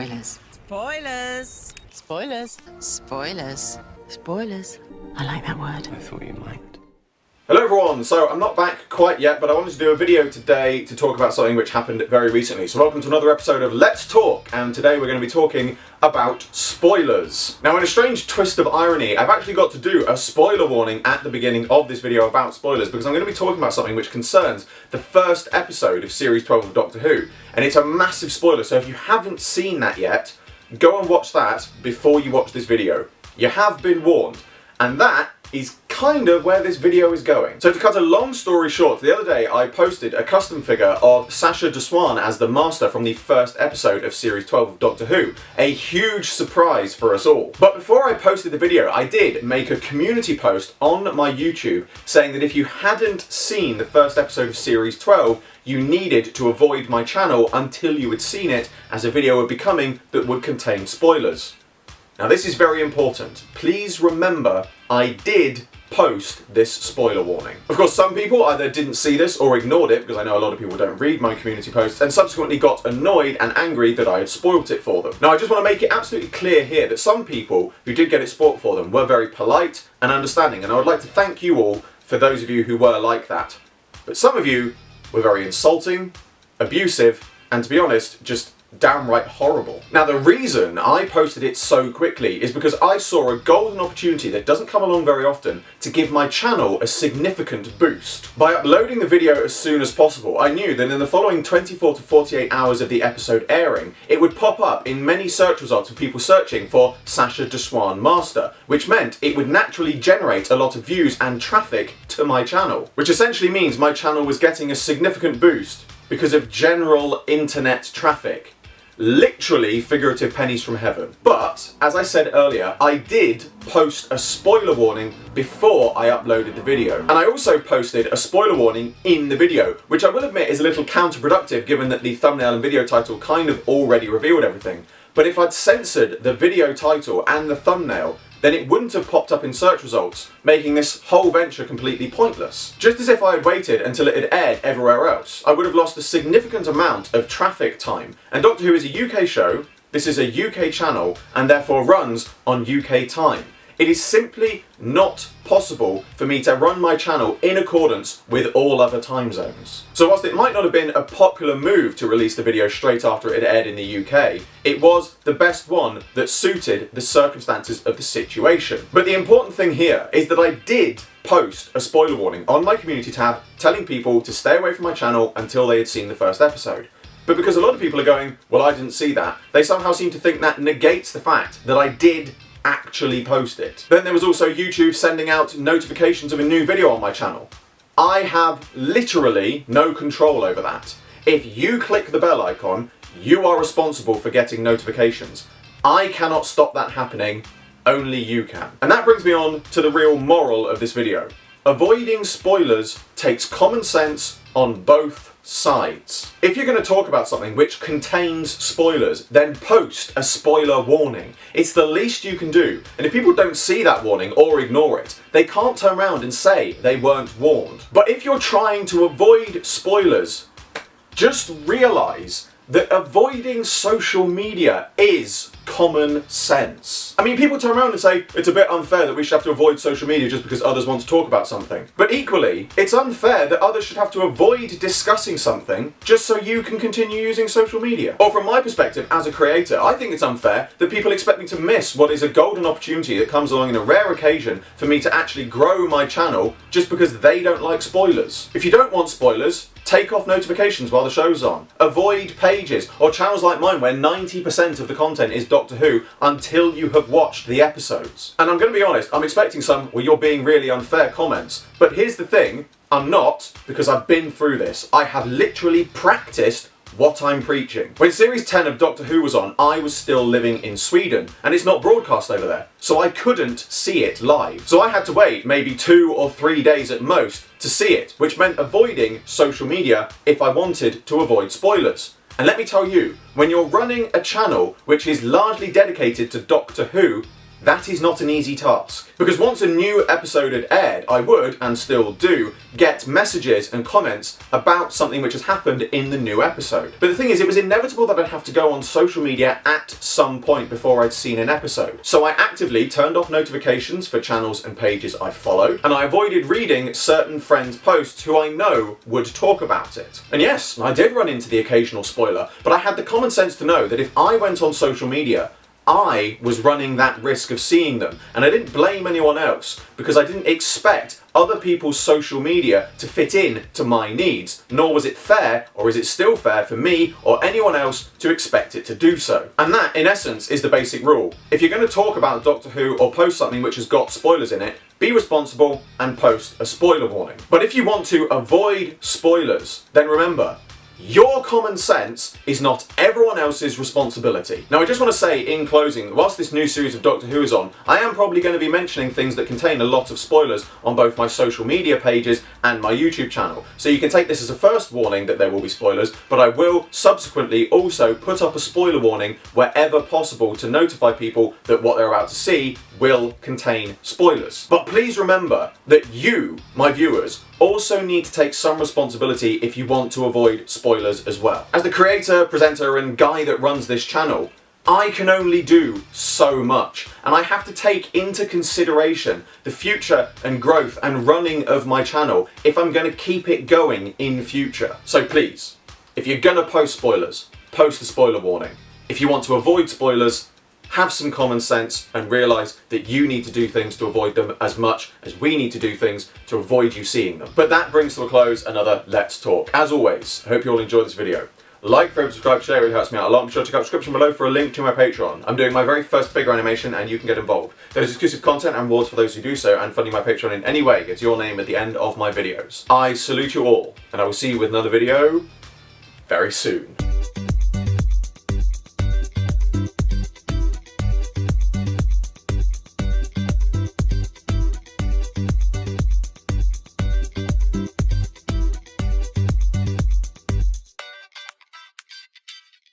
Spoilers. Spoilers. Spoilers. Spoilers. Spoilers. I like that word. I thought you might. Hello everyone, so I'm not back quite yet, but I wanted to do a video today to talk about something which happened very recently. So welcome to another episode of Let's Talk, and today we're going to be talking about spoilers. Now in a strange twist of irony, I've actually got to do a spoiler warning at the beginning of this video about spoilers, because I'm going to be talking about something which concerns the first episode of Series 12 of Doctor Who, and it's a massive spoiler, so if you haven't seen that yet, go and watch that before you watch this video. You have been warned, and that is kind of where this video is going. So to cut a long story short, the other day I posted a custom figure of Sacha Diswan as the Master from the first episode of Series 12 of Doctor Who. A huge surprise for us all. But before I posted the video, I did make a community post on my YouTube saying that if you hadn't seen the first episode of Series 12, you needed to avoid my channel until you had seen it, as a video would be coming that would contain spoilers. Now this is very important. Please remember, I did post this spoiler warning. Of course, some people either didn't see this or ignored it, because I know a lot of people don't read my community posts, and subsequently got annoyed and angry that I had spoilt it for them. Now I just want to make it absolutely clear here that some people who did get it spoilt for them were very polite and understanding, and I would like to thank you all for those of you who were like that. But some of you were very insulting, abusive, and to be honest, just downright horrible. Now the reason I posted it so quickly is because I saw a golden opportunity that doesn't come along very often to give my channel a significant boost. By uploading the video as soon as possible, I knew that in the following 24 to 48 hours of the episode airing, it would pop up in many search results of people searching for Sacha Diswan Master, which meant it would naturally generate a lot of views and traffic to my channel, which essentially means my channel was getting a significant boost because of general internet traffic. Literally figurative pennies from heaven. But, as I said earlier, I did post a spoiler warning before I uploaded the video. And I also posted a spoiler warning in the video, which I will admit is a little counterproductive given that the thumbnail and video title kind of already revealed everything. But if I'd censored the video title and the thumbnail, then it wouldn't have popped up in search results, making this whole venture completely pointless. Just as if I had waited until it had aired everywhere else, I would have lost a significant amount of traffic time. And Doctor Who is a UK show, this is a UK channel, and therefore runs on UK time. It is simply not possible for me to run my channel in accordance with all other time zones. So whilst it might not have been a popular move to release the video straight after it had aired in the UK, it was the best one that suited the circumstances of the situation. But the important thing here is that I did post a spoiler warning on my community tab telling people to stay away from my channel until they had seen the first episode. But because a lot of people are going, well, I didn't see that, they somehow seem to think that negates the fact that I did actually post it. Then there was also YouTube sending out notifications of a new video on my channel. I have literally no control over that. If you click the bell icon, you are responsible for getting notifications. I cannot stop that happening, only you can. And that brings me on to the real moral of this video. Avoiding spoilers takes common sense on both sides. If you're going to talk about something which contains spoilers, then post a spoiler warning. It's the least you can do. And if people don't see that warning or ignore it, they can't turn around and say they weren't warned. But if you're trying to avoid spoilers, just realise that avoiding social media is common sense. I mean, people turn around and say it's a bit unfair that we should have to avoid social media just because others want to talk about something. But equally, it's unfair that others should have to avoid discussing something just so you can continue using social media. Or from my perspective as a creator, I think it's unfair that people expect me to miss what is a golden opportunity that comes along in a rare occasion for me to actually grow my channel just because they don't like spoilers. If you don't want spoilers, take off notifications while the show's on. Avoid pages or channels like mine where 90% of the content is Doctor Who until you have watched the episodes. And I'm going to be honest, I'm expecting some, well, you're being really unfair comments. But here's the thing, I'm not, because I've been through this. I have literally practiced what I'm preaching. When Series 10 of Doctor Who was on, I was still living in Sweden, and it's not broadcast over there, so I couldn't see it live. So I had to wait maybe 2 or 3 days at most to see it, which meant avoiding social media if I wanted to avoid spoilers. And let me tell you, when you're running a channel which is largely dedicated to Doctor Who, that is not an easy task. Because once a new episode had aired, I would, and still do, get messages and comments about something which has happened in the new episode. But the thing is, it was inevitable that I'd have to go on social media at some point before I'd seen an episode. So I actively turned off notifications for channels and pages I follow, and I avoided reading certain friends' posts who I know would talk about it. And yes, I did run into the occasional spoiler, but I had the common sense to know that if I went on social media, I was running that risk of seeing them, and I didn't blame anyone else because I didn't expect other people's social media to fit in to my needs, nor was it fair, or is it still fair for me or anyone else to expect it to do so. And that, in essence, is the basic rule. If you're going to talk about Doctor Who or post something which has got spoilers in it, be responsible and post a spoiler warning. But if you want to avoid spoilers, then remember, your common sense is not everyone else's responsibility. Now I just want to say in closing, whilst this new series of Doctor Who is on, I am probably going to be mentioning things that contain a lot of spoilers on both my social media pages and my YouTube channel. So you can take this as a first warning that there will be spoilers, but I will subsequently also put up a spoiler warning wherever possible to notify people that what they're about to see will contain spoilers. But please remember that you, my viewers, also need to take some responsibility if you want to avoid spoilers as well. As the creator, presenter, and guy that runs this channel, I can only do so much, and I have to take into consideration the future and growth and running of my channel if I'm going to keep it going in future. So please, if you're going to post spoilers, post a spoiler warning. If you want to avoid spoilers, have some common sense and realise that you need to do things to avoid them as much as we need to do things to avoid you seeing them. But that brings to a close another Let's Talk. As always, I hope you all enjoyed this video. Like, favorite, subscribe, share, it really helps me out a lot. Be sure to check out the description below for a link to my Patreon. I'm doing my very first figure animation and you can get involved. There's exclusive content and rewards for those who do so, and funding my Patreon in any way gets your name at the end of my videos. I salute you all, and I will see you with another video very soon.